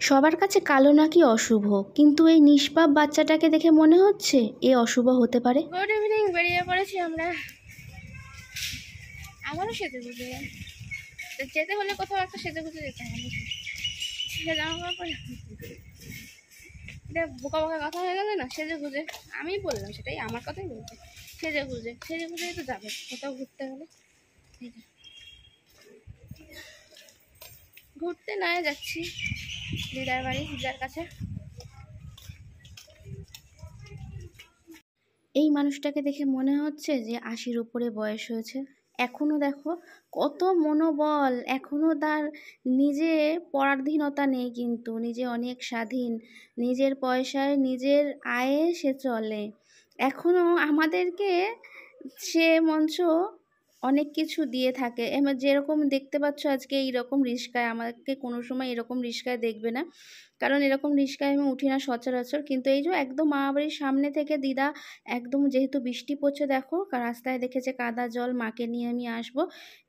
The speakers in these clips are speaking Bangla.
সবার কাছে কালো নাকি অশুভ, কিন্তু এই নিষ্পাপ বাচ্চাটাকে দেখে মনে হচ্ছে এ অশুভ হতে পারে। গুড ইভিনিং, বেরিয়ে পড়েছি আমরা। আমারও সেজে গুজে যেতে হলে কোথাও একটা সেজে গুজে যেতে হবে। জামা কাপড় এটা বোকা বোকা কথা হয়ে গেল না? সেজে গুজে আমি বললাম, সেটাই আমার কথাই বলছি। সেজে গুজেই তো যাবে কোথাও ঘুরতে হলে। ঘুরতে নয় যাচ্ছি দিদার বাড়ি, দিদার কাছে। এই মানুষটাকে দেখে মনে হচ্ছে যে 80-র উপরে বয়স হয়েছে। এখনো দেখো কত মনোবল, এখনো তার নিজে পরাধীনতা নেই, কিন্তু নিজে অনেক স্বাধীন, নিজের পয়সায় নিজের আয়ে সে চলে। এখনো আমাদেরকে সে মঞ্চ অনেক কিছু দিয়ে থাকে। এবার যেরকম দেখতে পাচ্ছ আজকে এইরকম রিস্কায়, আমাকে কোনো সময় এরকম রিস্কায় দেখবে না, কারণ এরকম রিস্কায় আমি উঠি না সচরাচর। কিন্তু এই যে একদম মামাবাড়ির সামনে থেকে দিদা, একদম যেহেতু বৃষ্টি পড়ছে দেখো, রাস্তায় দেখেছে কাদা জল, মাকে নিয়ে আমি আসবো,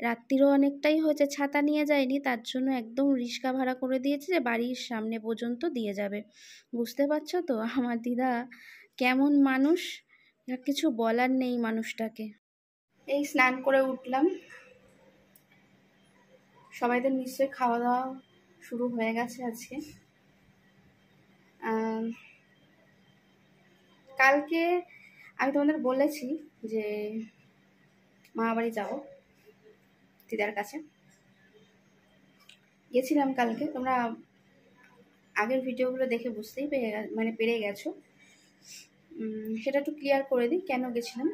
রাত্রিরও অনেকটাই হয়েছে, ছাতা নিয়ে যায়নি, তার জন্য একদম রিস্কা ভাড়া করে দিয়েছে যে বাড়ির সামনে পর্যন্ত দিয়ে যাবে। বুঝতে পারছো তো আমার দিদা কেমন মানুষ, আর কিছু বলার নেই মানুষটাকে। এই স্নান করে উঠলাম, সবাইদের নিশ্চয়ই খাওয়া দাওয়া শুরু হয়ে গেছে আজকে। কালকে আমি তোমাদের বলেছি যে মামাবাড়ি যাবো, দিদার কাছে গেছিলাম কালকে। তোমরা আগের ভিডিওগুলো দেখে বুঝতেই পেরে গেছো। সেটা একটু ক্লিয়ার করে দিই কেন গেছিলাম।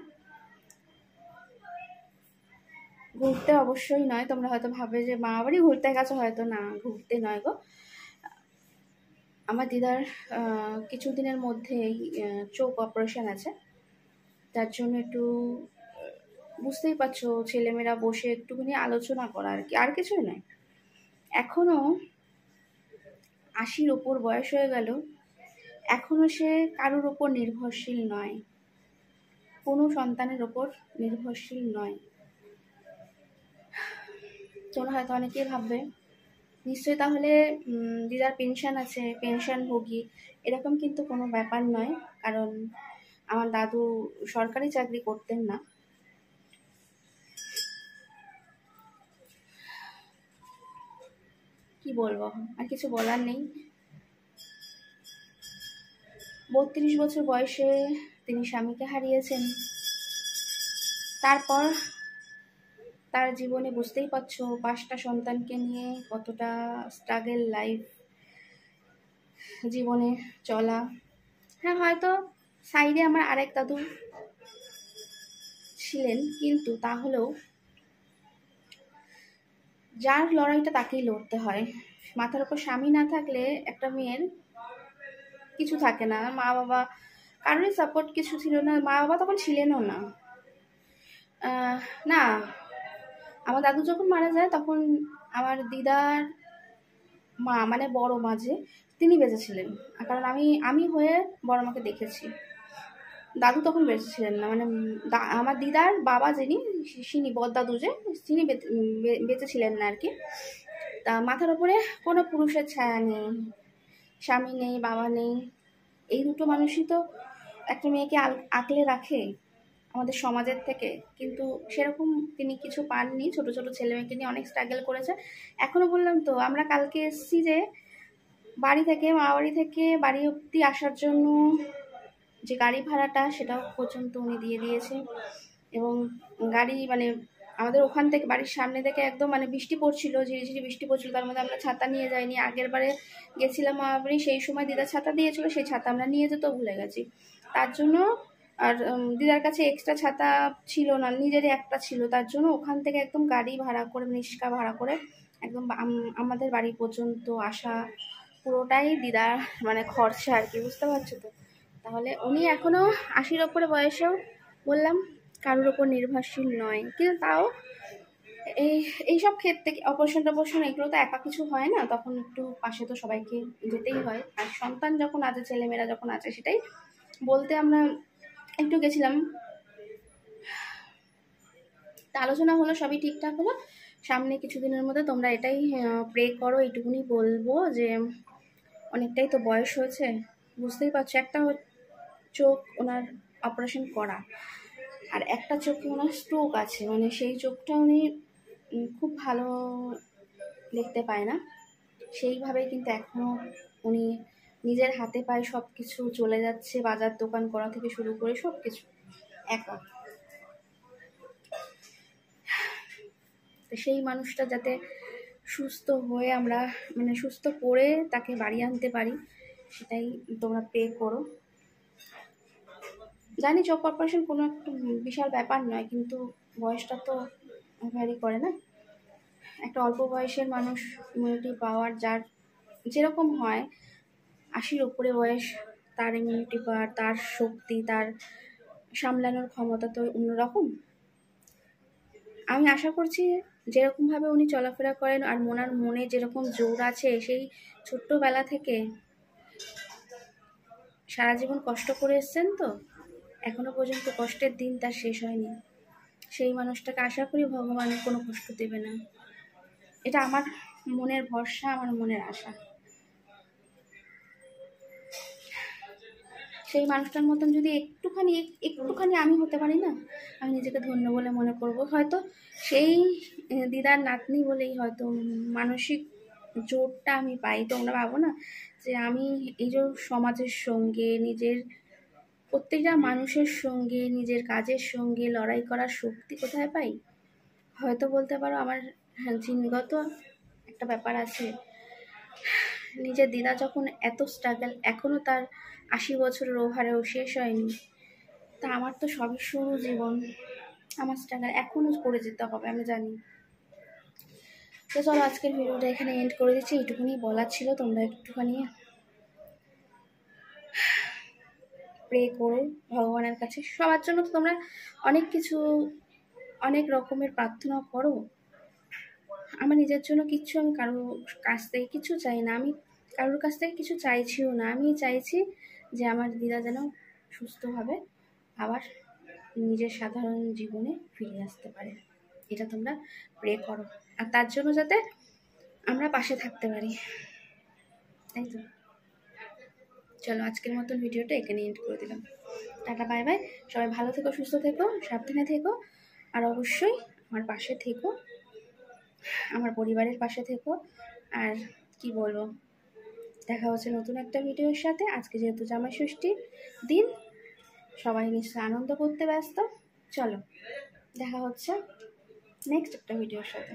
ঘুরতে অবশ্যই নয়, তোমরা হয়তো ভাবে যে মামাবাড়ি ঘুরতে গেছো, হয়তো না, ঘুরতে নয় গো। আমার দিদার কিছুদিনের মধ্যেই চোখ অপারেশন আছে, তার জন্য একটু বুঝতেই পারছো ছেলেমেয়েরা বসে একটুখানি আলোচনা করা আর কি, আর কিছুই নয়। এখনো 80-র ওপর বয়স হয়ে গেল, এখনো সে কারোর ওপর নির্ভরশীল নয়, কোনো সন্তানের ওপর নির্ভরশীল নয়। তোমরা হয়তো অনেকেই ভাববে নিশ্চয়ই তাহলে দিদার পেনশন আছে, পেনশন ভোগী, এরকম কিন্তু কোনো ব্যাপার নয়। কারণ আমার দাদু সরকারি চাকরি করতেন না। কি বলবো, আর কিছু বলার নেই। 32 বছর বয়সে তিনি স্বামীকে হারিয়েছেন। তারপর তার জীবনে বুঝতেই পারছো 5টা সন্তানকে নিয়ে কতটা স্ট্রাগল লাইফ জীবনে চলা। হ্যাঁ, হয়তো সাইডে আমার আরেক দাদু ছিলেন, কিন্তু তাহলেও যার লড়াইটা তাকেই লড়তে হয়। মাথার উপর স্বামী না থাকলে একটা মেয়ের কিছু থাকে না। মা বাবা কারোরই সাপোর্ট কিছু ছিল না, মা বাবা তখন ছিলেনও না। না, আমার দাদু যখন মারা যায় তখন আমার দিদার মা, মানে বড় মা যে, তিনি বেঁচে ছিলেন। কারণ আমি হয়ে বড় মাকে দেখেছি। দাদু তখন বেঁচে ছিলেন না, মানে আমার দিদার বাবা যিনি, তিনি বড়দাদু যে, তিনি বেঁচে ছিলেন না আর কি। তা মাথার উপরে কোনো পুরুষের ছায়া নেই, স্বামী নেই, বাবা নেই। এই দুটো মানুষই তো একটা মেয়েকে আঁকলে রাখে আমাদের সমাজের থেকে, কিন্তু সেরকম তিনি কিছু পাননি। ছোট ছোট ছেলে মেয়েকে নিয়ে অনেক স্ট্রাগল করেছে। এখনো বললাম তো, আমরা কালকে এসেছি যে বাড়ি থেকে, মামাবাড়ি থেকে বাড়ি অব্দি আসার জন্য যে গাড়ি ভাড়াটা, সেটাও পর্যন্ত উনি দিয়ে দিয়েছে। এবং গাড়ি মানে আমাদের ওখান থেকে, বাড়ির সামনে থেকে একদম, মানে বৃষ্টি পড়ছিল, ঝিরিঝিরি বৃষ্টি পড়ছিল, তার মধ্যে আমরা ছাতা নিয়ে যাইনি। আগের বারে গেছিলাম মামাবাড়ি, সেই সময় দিদা ছাতা দিয়েছিল, সেই ছাতা আমরা নিয়ে যেতেও ভুলে গেছি। তার জন্য, আর দিদার কাছে এক্সট্রা ছাতা ছিল না, নিজেরই একটা ছিল, তার জন্য ওখান থেকে একদম গাড়ি ভাড়া করে, রিক্সা ভাড়া করে একদম আমাদের বাড়ি পর্যন্ত আসা পুরোটাই দিদার মানে খরচা আর কি, বুঝতে পারছো তো। তাহলে উনি এখনো 80-র ওপরে বয়সেও বললাম কারোর ওপর নির্ভরশীল নয়, কিন্তু তাও এইসব ক্ষেত্রে অপারেশন টপারেশন এগুলো তো একা কিছু হয় না, তখন একটু পাশে তো সবাইকে যেতেই হয়। আর সন্তান যখন আছে, ছেলেমেয়েরা যখন আছে, সেটাই বলতে আমরা একটু গেছিলাম। তা আলোচনা হলো, সবই ঠিকঠাক হলো। সামনে কিছুদিনের মধ্যে তোমরা এটাই প্রে করো, এইটুকুনি বলবো যে অনেকটাই তো বয়স হয়েছে, বুঝতেই পারছো। একটা চোখ ওনার অপারেশন করা, আর একটা চোখে ওনার স্ট্রোক আছে, মানে সেই চোখটা উনি খুব ভালো দেখতে পায় না। সেইভাবে কিন্তু এখনও উনি নিজের হাতে পায়ে সব কিছু চলে যাচ্ছে, বাজার দোকান করা থেকে শুরু করে সব কিছু একা। তো সেই মানুষটা যাতে সুস্থ হয়ে আমরা মানে সুস্থ করে তাকে বাড়ি আনতে পারি, সেটাই তোমরা প্রে করো। জানি চোখ অপারেশন কোনো একটা বিশাল ব্যাপার নয়, কিন্তু বয়সটা তো ভ্যারি করে না। একটা অল্প বয়সের মানুষ ইমিউনিটি পাওয়ার যার যেরকম হয়, 80-র উপরে বয়স, তার ইমিউনিটি পাওয়ার, তার শক্তি, তার সামলানোর ক্ষমতা তো অন্যরকম। আমি আশা করছি যেরকমভাবে উনি চলাফেরা করেন আর ওনার মনে যেরকম জোর আছে, সেই ছোট্টবেলা থেকে সারা জীবন কষ্ট করে এসছেন, তো এখনো পর্যন্ত কষ্টের দিন তার শেষ হয়নি। সেই মানুষটাকে আশা করি ভগবান কোনো কষ্ট দেবে না, এটা আমার মনের ভরসা, আমার মনের আশা। সেই মানুষটার মতন যদি একটুখানি আমি হতে পারি না, আমি নিজেকে ধন্য বলে মনে করব। হয়তো সেই দিদার নাতনি বলেই হয়তো মানসিক জোরটা আমি পাই। তোমরা ভাবো না যে আমি এই যে সমাজের সঙ্গে, নিজের প্রত্যেকটা মানুষের সঙ্গে, নিজের কাজের সঙ্গে লড়াই করার শক্তি কোথায় পাই? হয়তো বলতে পারো আমার জিনগত একটা ব্যাপার আছে। নিজের দিদা যখন এত স্ট্রাগল, এখনও তার 80 বছরের ওভারেও শেষ হয়নি, তা আমার তো সবই শুরু জীবন, আমার স্ট্রাগল এখনও করে যেতে হবে, আমি জানি। তো চলো আজকের ভিডিওটা এখানে এন্ড করে দিচ্ছি, এইটুকুনি বলার ছিল। তোমরা একটুখানি প্রে করো ভগবানের কাছে সবার জন্য। তো তোমরা অনেক কিছু, অনেক রকমের প্রার্থনা করো। আমার নিজের জন্য কিচ্ছু আমি কারোর কাছ থেকে কিছু চাই না, আমি কারোর কাছ থেকে কিছু চাইছিও না। আমি চাইছি যে আমার দিদা যেন সুস্থভাবে আবার নিজের সাধারণ জীবনে ফিরে আসতে পারে, এটা তোমরা প্রে করো। আর তার জন্য যাতে আমরা পাশে থাকতে পারি, তাই তো। চলো আজকের মতন ভিডিওটা এখানে এন্ড করে দিলাম। Tata, bye bye. সবাই ভালো থেকো, সুস্থ থেকো, সাবধানে থেকো, আর অবশ্যই আমার পাশে থেকো, আমার পরিবারের পাশে থেকো। আর কি বলবো, দেখা হচ্ছে নতুন একটা ভিডিওর সাথে। আজকে যেহেতু জামাই ষষ্ঠীর দিন, সবাই নিশ্চয়ই আনন্দ করতে ব্যস্ত। চলো দেখা হচ্ছে নেক্সট একটা ভিডিওর সাথে।